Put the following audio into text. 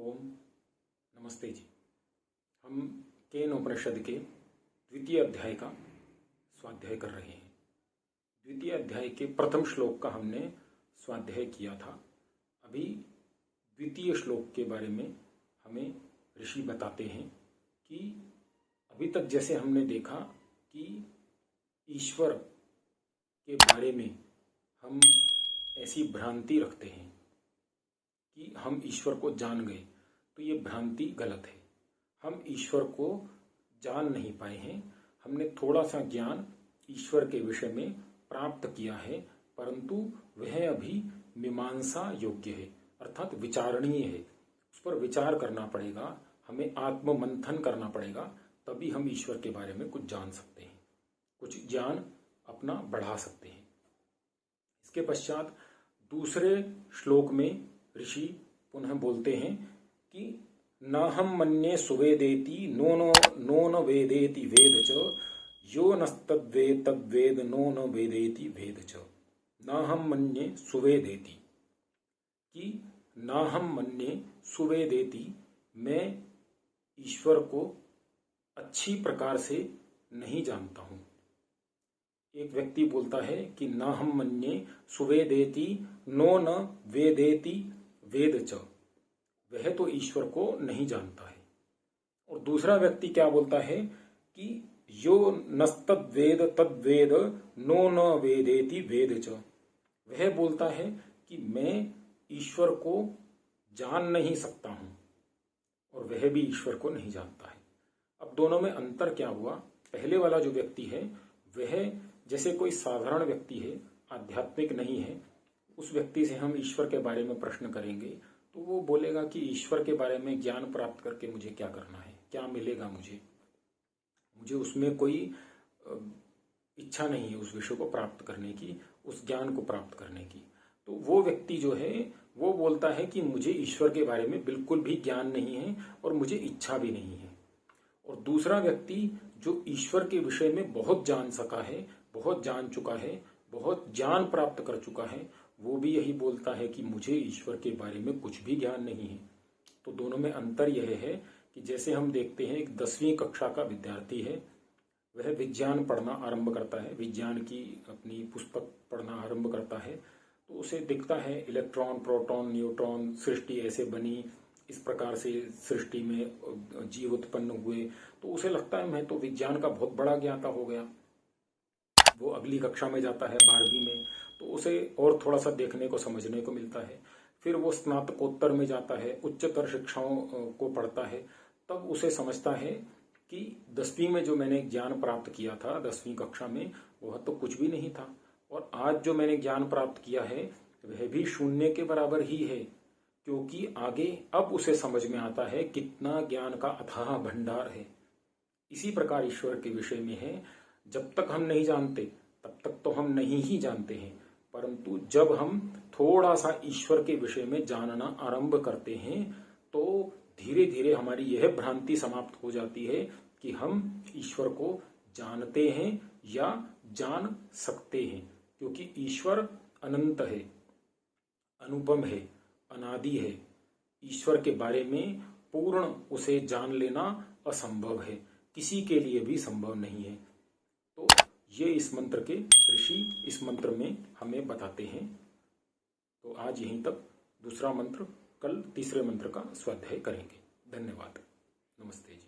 ओम नमस्ते जी। हम केन उपनिषद के द्वितीय अध्याय का स्वाध्याय कर रहे हैं। द्वितीय अध्याय के प्रथम श्लोक का हमने स्वाध्याय किया था। अभी द्वितीय श्लोक के बारे में हमें ऋषि बताते हैं कि अभी तक जैसे हमने देखा कि ईश्वर के बारे में हम ऐसी भ्रांति रखते हैं कि हम ईश्वर को जान गए, तो ये भ्रांति गलत है। हम ईश्वर को जान नहीं पाए हैं। हमने थोड़ा सा ज्ञान ईश्वर के विषय में प्राप्त किया है, परंतु वह अभी मीमांसा योग्य है, अर्थात विचारणीय है। उस पर विचार करना पड़ेगा, हमें आत्म मंथन करना पड़ेगा, तभी हम ईश्वर के बारे में कुछ जान सकते हैं, कुछ ज्ञान अपना बढ़ा सकते हैं। इसके पश्चात दूसरे श्लोक में ऋषि पुनः बोलते हैं कि नाहम मन्ये सुवेदेति नो न वेदेति वेद च यो नस्तद्वेद तद्वेद नो न वेदेति वेद च। नाहम मन्ये सुवेदेति कि नाहम मन्ये सुवेदेति, मैं ईश्वर को अच्छी प्रकार से नहीं जानता हूं। एक व्यक्ति बोलता है कि नाहम मन्ये सुवेदेति नो न वेदेति वेद च, वह तो ईश्वर को नहीं जानता है। और दूसरा व्यक्ति क्या बोलता है कि यो नस्तद्वेद तद्वेद नो न वेदेति वेद च, वह बोलता है कि मैं ईश्वर को जान नहीं सकता हूं और वह भी ईश्वर को नहीं जानता है। अब दोनों में अंतर क्या हुआ? पहले वाला जो व्यक्ति है वह जैसे कोई साधारण व्यक्ति है, आध्यात्मिक नहीं है, उस व्यक्ति से हम ईश्वर के बारे में प्रश्न करेंगे तो वो बोलेगा कि ईश्वर के बारे में ज्ञान प्राप्त करके मुझे क्या करना है, क्या मिलेगा मुझे उसमें कोई इच्छा नहीं है उस विषय को प्राप्त करने की, उस ज्ञान को प्राप्त करने की। तो वो व्यक्ति जो है वो बोलता है कि मुझे ईश्वर के बारे में बिल्कुल भी ज्ञान नहीं है और मुझे इच्छा भी नहीं है। और दूसरा व्यक्ति जो ईश्वर के विषय में बहुत जान सका है, बहुत जान चुका है, बहुत ज्ञान प्राप्त कर चुका है, वो भी यही बोलता है कि मुझे ईश्वर के बारे में कुछ भी ज्ञान नहीं है। तो दोनों में अंतर यह है कि जैसे हम देखते हैं एक 10वीं कक्षा का विद्यार्थी है, वह विज्ञान पढ़ना आरंभ करता है, विज्ञान की अपनी पुस्तक पढ़ना आरंभ करता है, तो उसे दिखता है इलेक्ट्रॉन, प्रोटॉन, न्यूट्रॉन, सृष्टि ऐसे बनी, इस प्रकार से सृष्टि में जीव उत्पन्न हुए, तो उसे लगता है मैं तो विज्ञान का बहुत बड़ा ज्ञाता हो गया। वो अगली कक्षा में जाता है 12वीं में, तो उसे और थोड़ा सा देखने को समझने को मिलता है। फिर वो स्नातकोत्तर में जाता है, उच्चतर शिक्षाओं को पढ़ता है, तब उसे समझता है कि 10वीं में जो मैंने ज्ञान प्राप्त किया था 10वीं कक्षा में, वह तो कुछ भी नहीं था, और आज जो मैंने ज्ञान प्राप्त किया है वह भी शून्य के बराबर ही है, क्योंकि आगे अब उसे समझ में आता है कितना ज्ञान का अथाह भंडार है। इसी प्रकार ईश्वर के विषय में है, जब तक हम नहीं जानते तब तक तो हम नहीं ही जानते हैं, परंतु जब हम थोड़ा सा ईश्वर के विषय में जानना आरंभ करते हैं तो धीरे धीरे हमारी यह भ्रांति समाप्त हो जाती है कि हम ईश्वर को जानते हैं या जान सकते हैं, क्योंकि ईश्वर अनंत है, अनुपम है, अनादि है। ईश्वर के बारे में पूर्ण उसे जान लेना असंभव है, किसी के लिए भी संभव नहीं है। तो ये इस मंत्र के ऋषि इस मंत्र में हमें बताते हैं। तो आज यहीं तक, दूसरा मंत्र कल तीसरे मंत्र का स्वाध्याय करेंगे। धन्यवाद। नमस्ते जी।